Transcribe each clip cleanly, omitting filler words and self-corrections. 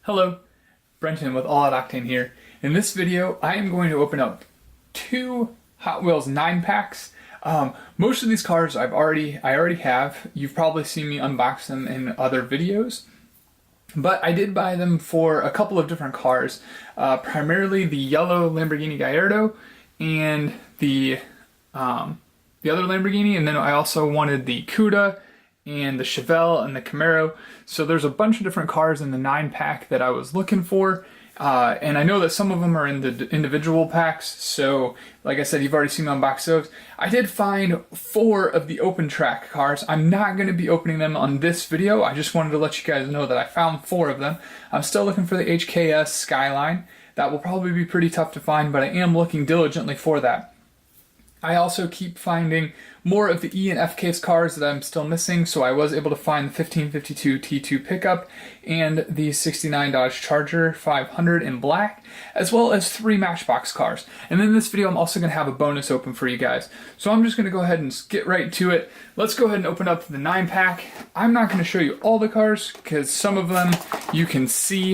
Hello, Brenton with All Out Octane here. In this video, I am going to open up two Hot Wheels 9-packs. Most of these cars I already have. You've probably seen me unbox them in other videos. But I did buy them for a couple of different cars. Primarily the yellow Lamborghini Gallardo and the other Lamborghini, and then I also wanted the Cuda and the Chevelle and the Camaro. So there's a bunch of different cars in the 9-pack that I was looking for. And I know that some of them are in the individual packs, so like I said, you've already seen me unbox those. I did find 4 of the open track cars. I'm not going to be opening them on this video. I just wanted to let you guys know that I found 4 of them. I'm still looking for the HKS Skyline. That will probably be pretty tough to find, but I am looking diligently for that. I also keep finding more of the E and F case cars that I'm still missing, so I was able to find the 1552 T2 pickup and the 69 Dodge Charger 500 in black, as well as 3 Matchbox cars. And in this video, I'm also going to have a bonus open for you guys. So I'm just going to go ahead and get right to it. Let's go ahead and open up the 9-pack. I'm not going to show you all the cars, because some of them you can see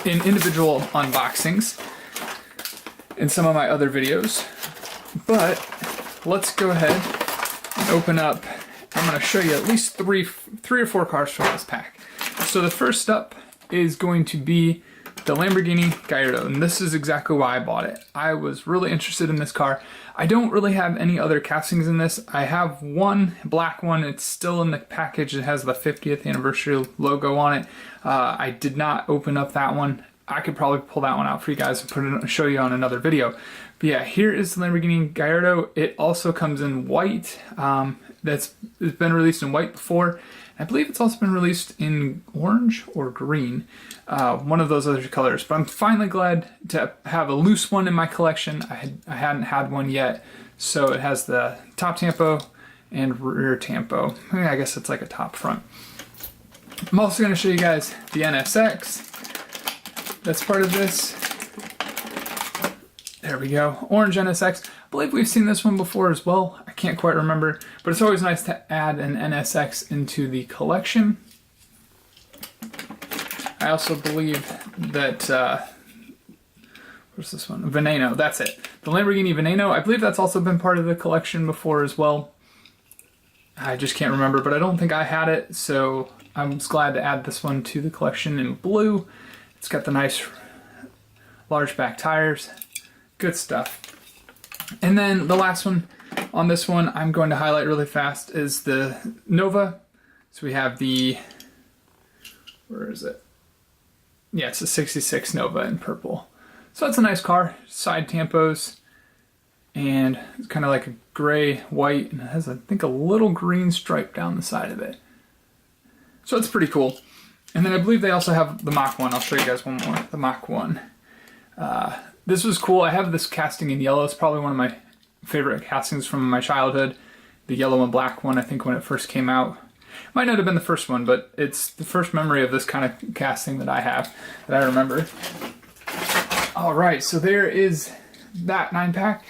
in individual unboxings in some of my other videos. But let's go ahead and open up. I'm going to show you at least three or 4 cars from this pack. So the first up is going to be the Lamborghini Gallardo, and this is exactly why I bought it. I was really interested in this car. I don't really have any other castings in this. I have one black one. It's still in the package. It has the 50th anniversary logo on it. I did not open up that one. I could probably pull that one out for you guys and show you on another video. But yeah, here is the Lamborghini Gallardo. It also comes in white. It's been released in white before. I believe it's also been released in orange or green, one of those other colors. But I'm finally glad to have a loose one in my collection. I hadn't had one yet. So it has the top tampo and rear tampo. I guess it's like a top front. I'm also going to show you guys the NSX. That's part of this. There we go, orange NSX. I believe we've seen this one before as well. I can't quite remember, but it's always nice to add an NSX into the collection. I also believe that, where's this one? Veneno, that's it. The Lamborghini Veneno, I believe that's also been part of the collection before as well. I just can't remember, but I don't think I had it, so I'm just glad to add this one to the collection in blue. It's got the nice large back tires. Good stuff. And then the last one on this one I'm going to highlight really fast is the Nova. So we have the, where is it? Yeah, it's a 66 Nova in purple. So that's a nice car. Side tampos. And it's kind of like a gray, white, and it has, I think, a little green stripe down the side of it. So it's pretty cool. And then I believe they also have the Mach 1. I'll show you guys one more. The Mach 1. This was cool. I have this casting in yellow. It's probably one of my favorite castings from my childhood. The yellow and black one, I think, when it first came out. Might not have been the first one, but it's the first memory of this kind of casting that I have, that I remember. Alright, so there is that 9-pack.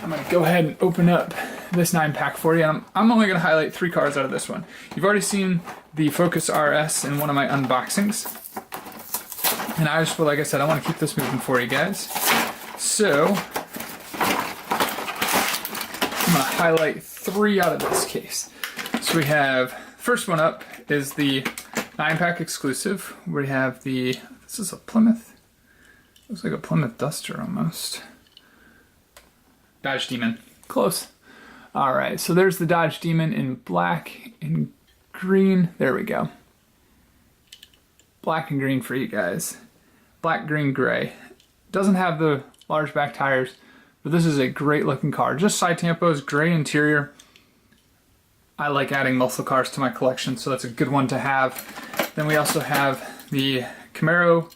I'm going to go ahead and open up this 9-pack for you. I'm only going to highlight 3 cars out of this one. You've already seen the Focus RS in one of my unboxings. And I just, like I said, I want to keep this moving for you guys. So, I'm going to highlight 3 out of this case. So we have, first one up is the 9-pack exclusive. We have the, this is a Plymouth. Looks like a Plymouth Duster almost. Dodge Demon. Close. Alright, so there's the Dodge Demon in black and green. There we go. Black and green for you guys. Black, green, gray. Doesn't have the large back tires, but this is a great looking car. Just side tampos, gray interior. I like adding muscle cars to my collection, so that's a good one to have. Then we also have the Camaro.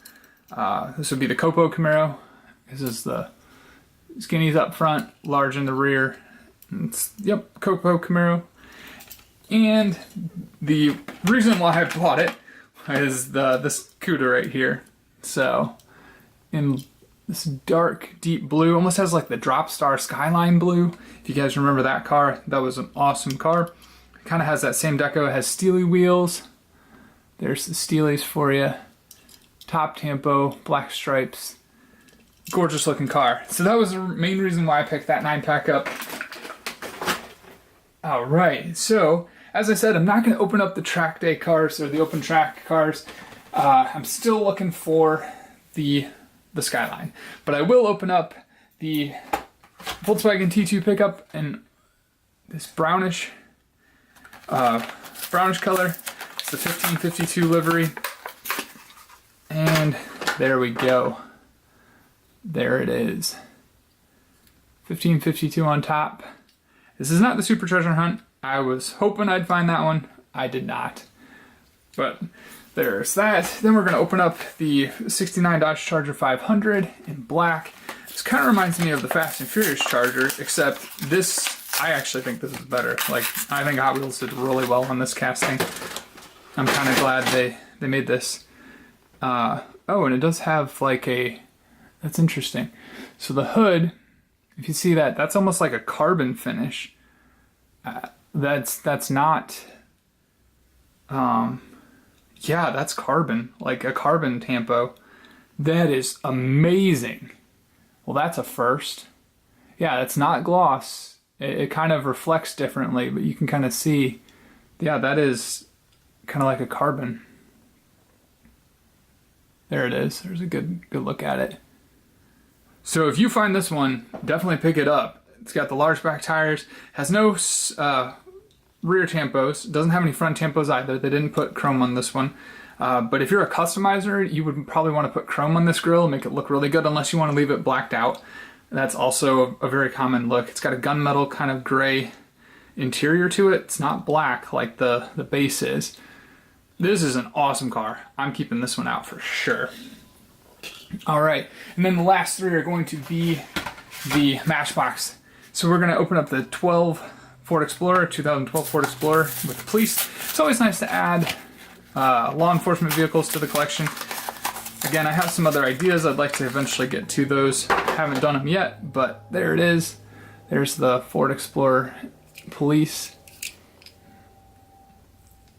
This would be the Copo Camaro. This is the skinnies up front, large in the rear. It's, yep, Copo Camaro. And the reason why I bought it is this Cuda right here. So, in This dark, deep blue, almost has like the Drop Star Skyline blue. If you guys remember that car, that was an awesome car. It kind of has that same deco. It has steely wheels. There's the steelies for you. Top tempo, black stripes. Gorgeous looking car. So that was the main reason why I picked that 9-pack up. All right, so as I said, I'm not going to open up the track day cars or the open track cars. I'm still looking for the Skyline, but I will open up the Volkswagen T2 pickup in this brownish color. It's the 1552 livery, and there we go. There it is. 1552 on top. This is not the Super Treasure Hunt. I was hoping I'd find that one. I did not. But there's that. Then we're going to open up the 69 Dodge Charger 500 in black. This kind of reminds me of the Fast and Furious Charger, except this, I actually think this is better. Like, I think Hot Wheels did really well on this casting. I'm kind of glad they made this. Oh, and it does have like a, that's interesting. So the hood, if you see that, that's almost like a carbon finish. That's not, yeah, that's carbon, like a carbon tampo. That is amazing. Well, that's a first. Yeah, it's not gloss. It kind of reflects differently, but you can kind of see, yeah, that is kind of like a carbon. There it is. There's a good look at it. So if you find this one, definitely pick it up. It's got the large back tires, has no rear tampos, doesn't have any front tampos either. They didn't put chrome on this one. But if you're a customizer, you would probably want to put chrome on this grille and make it look really good, unless you want to leave it blacked out. That's also a very common look. It's got a gunmetal kind of gray interior to it. It's not black like the base is. This is an awesome car. I'm keeping this one out for sure. All right, and then the last three are going to be the Matchbox. So we're going to open up the 2012 Ford Explorer with police. It's always nice to add law enforcement vehicles to the collection. Again, I have some other ideas. I'd like to eventually get to those. Haven't done them yet, but there it is. There's the Ford Explorer police.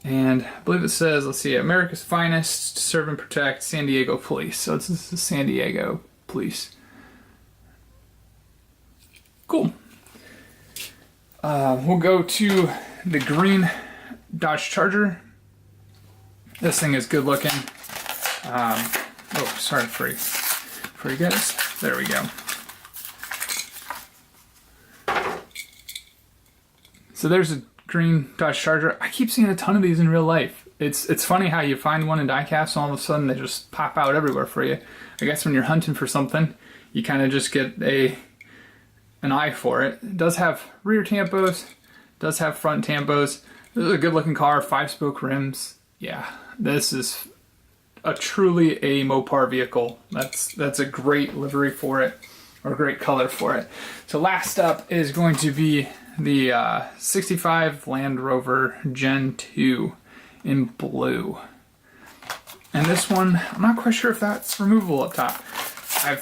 And I believe it says, let's see, America's Finest, Serve and Protect, San Diego Police. So it's the San Diego Police. Cool. We'll go to the green Dodge Charger. This thing is good looking. Oh, sorry for you guys. There we go. So there's a green Dodge Charger. I keep seeing a ton of these in real life. It's funny how you find one in diecast and all of a sudden they just pop out everywhere for you. I guess when you're hunting for something, you kind of just get an eye for it. It does have rear tampos, does have front tampos. This is a good looking car, 5-spoke rims. Yeah, this is truly a Mopar vehicle. That's a great livery for it, or a great color for it. So last up is going to be the 65 Land Rover Gen 2 in blue. And this one, I'm not quite sure if that's removable up top. I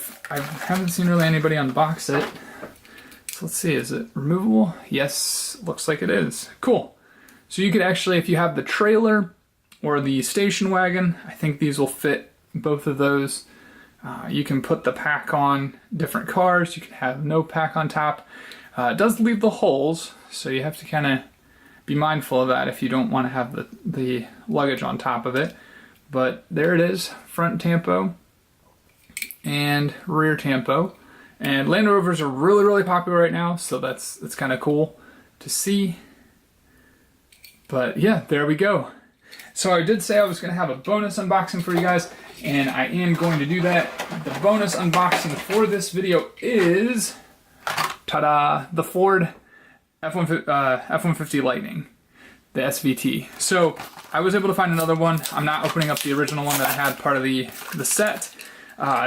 haven't seen really anybody unbox it. So let's see, is it removable? Yes, looks like it is. Cool. So you could actually, if you have the trailer or the station wagon, I think these will fit both of those. You can put the pack on different cars. You can have no pack on top. It does leave the holes, so you have to kind of be mindful of that if you don't want to have the luggage on top of it. But there it is, front tampo and rear tampo. And Land Rovers are really, really popular right now, so that's kind of cool to see. But yeah, there we go. So I did say I was going to have a bonus unboxing for you guys, and I am going to do that. The bonus unboxing for this video is, ta-da, the Ford F-150 Lightning, the SVT. So I was able to find another one. I'm not opening up the original one that I had part of the set.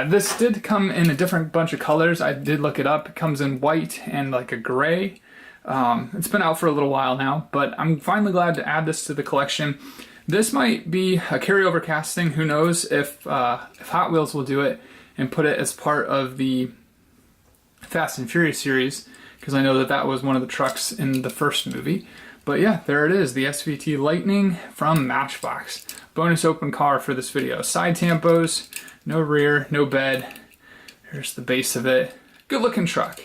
This did come in a different bunch of colors. I did look it up. It comes in white and like a gray. It's been out for a little while now, but I'm finally glad to add this to the collection. This might be a carryover casting. Who knows if Hot Wheels will do it. and put it as part of the Fast and Furious series, because I know that that was one of the trucks in the first movie. But yeah, there it is, the SVT Lightning from Matchbox. Bonus open car for this video. Side tampos, no rear, no bed. Here's the base of it. Good looking truck.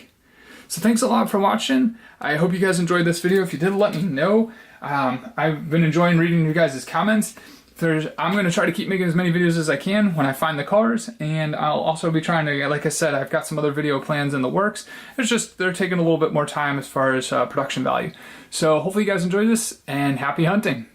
So thanks a lot for watching. I hope you guys enjoyed this video. If you did, let me know. I've been enjoying reading you guys' comments. I'm going to try to keep making as many videos as I can when I find the cars, and I'll also be trying to, like I said, I've got some other video plans in the works. It's just they're taking a little bit more time as far as production value. So hopefully you guys enjoy this, and happy hunting.